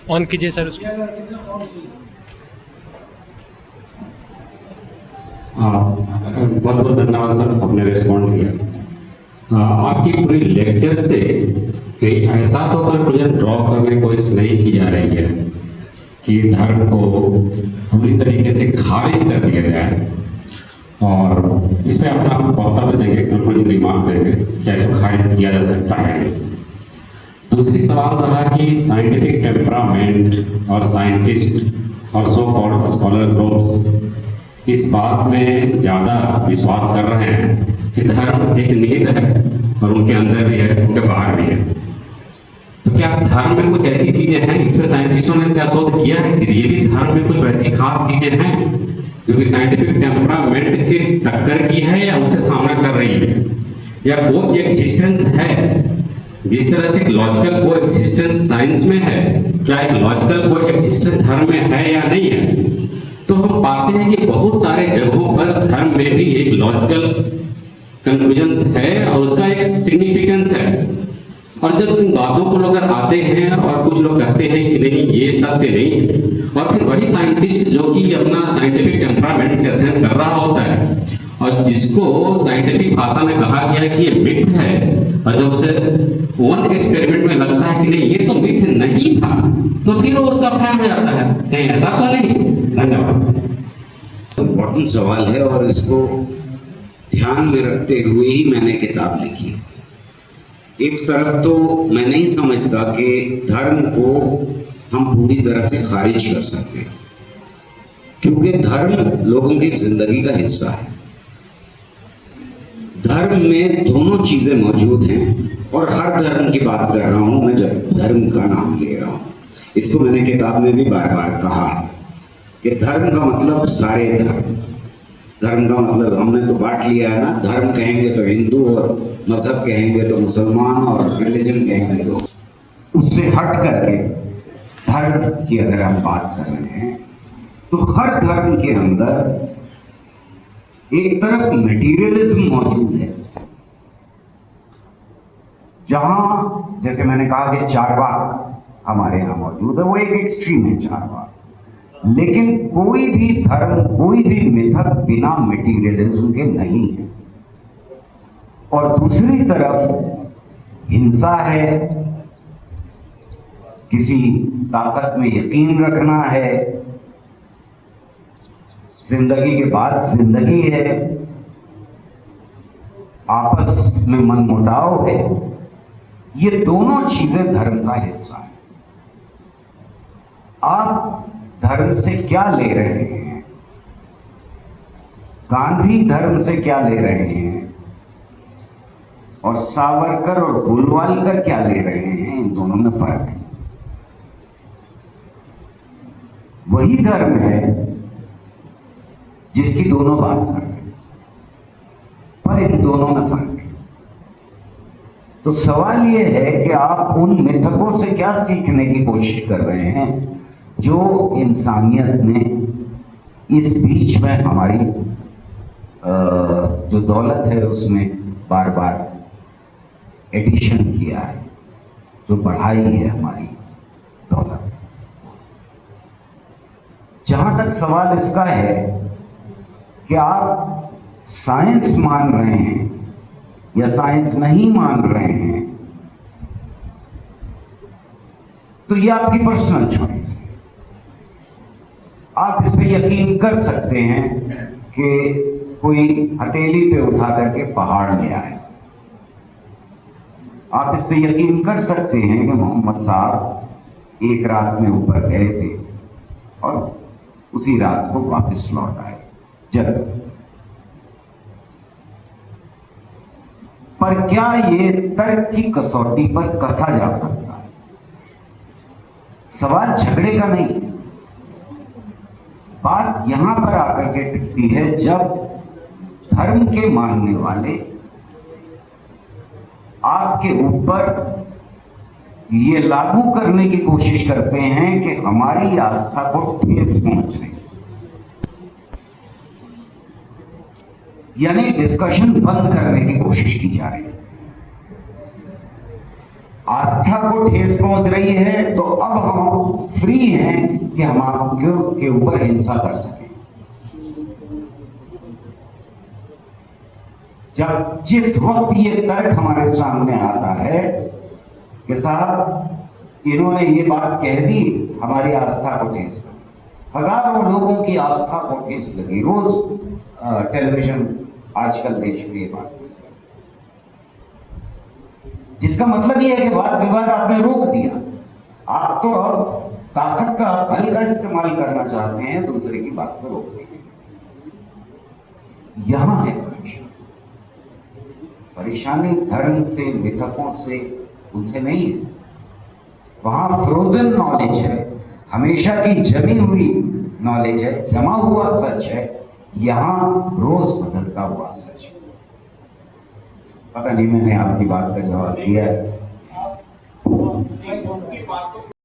On कीजिए sir उसको। बहुत बहुत धन्यवाद सर, आपने रिस्पॉन्ड किया। आपकी पूरी लेक्चर से कि ऐसा तो कंक्लूजन ड्रॉ करने की कोशिश नहीं की जा रही है कि धर्म को पूरी तरीके से खारिज कर दिया जाए, और इस पर अपना वक्तव्य देंगे, कंक्लूजन रिमार्क देंगे क्या इसको खारिज किया जा सकता है। दूसरी सवाल रहा कि साइंटिफिक टेम्परामेंट और साइंटिस्ट और सो कॉल्ड स्कॉलर ग्रुप्स इस बात में ज़्यादा विश्वास कर रहे हैं कि धर्म एक निहित है, और उनके अंदर भी है, उनके बाहर भी है। तो क्या धर्म में कुछ ऐसी चीजें हैं, इसमें साइंटिस्टों ने क्या शोध किया है कि रियली धर्म में कुछ ऐसी खास चीजें हैं जो कि साइंटिफिक टेम्परामेंट के टक्कर की है या उससे सामना कर रही है, या वो एक्सिस्टेंस है? जिस तरह से लॉजिकल को एक्सिस्टेंस साइंस में है, क्या एक लॉजिकल को एक्सिस्टेंस धर्म में है या नहीं है? तो हम पाते हैं कि बहुत सारे जगहों पर धर्म में भी एक लॉजिकल कंक्लूजन्स है और उसका एक सिग्निफिकेंस है। और जब इन बातों को लोग आते हैं और कुछ लोग कहते हैं कि नहीं ये सत्य नहीं है, और फिर वही साइंटिस्ट जो कि अपना साइंटिफिक टेम्परामेंट से अध्ययन कर रहा होता है और जिसको साइंटिफिक भाषा में कहा गया है कि ये मिथ है, और जब उसे वन एक्सपेरिमेंट में लगता है कि नहीं ये तो मिथ नहीं था, तो फिर वो उसका फैन हो जाता है। नहीं ऐसा तो नहीं। धन्यवाद। इम्पोर्टेंट सवाल है और इसको ध्यान में रखते हुए ही मैंने किताब लिखी है। एक तरफ तो मैं नहीं समझता कि धर्म को हम पूरी तरह से खारिज कर सकते हैं, क्योंकि धर्म लोगों की जिंदगी का हिस्सा है। धर्म में दोनों चीजें मौजूद हैं, और हर धर्म की बात कर रहा हूं मैं जब धर्म का नाम ले रहा हूं। इसको मैंने किताब में भी बार बार कहा है कि धर्म का मतलब सारे धर्म, धर्म का मतलब हमने तो बांट लिया है ना, धर्म कहेंगे तो हिंदू, और मजहब कहेंगे तो मुसलमान, और रिलीजन कहेंगे तो। उससे हट करके धर्म की अगर हम बात कर रहे हैं तो हर धर्म के अंदर एक तरफ मटेरियलिज्म मौजूद है, जहां जैसे मैंने कहा कि चारवाक हमारे यहां मौजूद है, वो एक एक्सट्रीम है चारवाक। लेकिन कोई भी धर्म, कोई भी मिथक बिना मटेरियलिज्म के नहीं है। और दूसरी तरफ हिंसा है, किसी ताकत में यकीन रखना है, जिंदगी के बाद जिंदगी है, आपस में मनमुटाव है। ये दोनों चीजें धर्म का हिस्सा है। आप धर्म से क्या ले रहे हैं? गांधी धर्म से क्या ले रहे हैं? और सावरकर और गोलवालकर क्या ले रहे हैं? इन दोनों में फर्क है। वही धर्म है जिसकी दोनों बात कर रहे हैं, पर इन दोनों में फर्क है। तो सवाल यह है कि आप उन मिथकों से क्या सीखने की कोशिश कर रहे हैं जो इंसानियत ने इस बीच में हमारी जो दौलत है उसमें बार बार एडिशन किया है, जो बढ़ाई है हमारी दौलत। जहां तक सवाल इसका है कि आप साइंस मान रहे हैं या साइंस नहीं मान रहे हैं, तो ये आपकी पर्सनल चॉइस है। आप इस पे यकीन कर सकते हैं कि कोई हथेली पे उठा करके पहाड़ ले आए। आप इस पे यकीन कर सकते हैं कि मोहम्मद साहब एक रात में ऊपर गए थे और उसी रात को वापस लौट आए जन्नत से। पर क्या ये तर्क की कसौटी पर कसा जा सकता है? सवाल झगड़े का नहीं, बात यहां पर आकर के टिकती है जब धर्म के मानने वाले आपके ऊपर ये लागू करने की कोशिश करते हैं कि हमारी आस्था को ठेस पहुंच रही, यानी डिस्कशन बंद करने की कोशिश की जा रही है। आस्था को ठेस पहुंच रही है, तो अब हम फ्री हैं कि हम आपके ऊपर हिंसा कर सकें। जब जिस वक्त ये तर्क हमारे सामने आता है कि साहब इन्होंने ये बात कह दी, हमारी आस्था को ठेस लगी, हजारों लोगों की आस्था को ठेस लगी, रोज टेलीविजन आजकल देश में ये बात करता है, जिसका मतलब ये है कि वाद विवाद आपने रोक दिया। आप तो अब ताकत का, बल का इस्तेमाल करना चाहते हैं दूसरे की बात को रोकने के लिए। यहां है परेशानी धर्म से, मिथकों से, उनसे नहीं है। वहां फ्रोजन नॉलेज है, हमेशा की जमी हुई नॉलेज है, जमा हुआ सच है। यहां रोज बदलता हुआ सच है। पता नहीं मैंने आपकी बात का जवाब दिया है।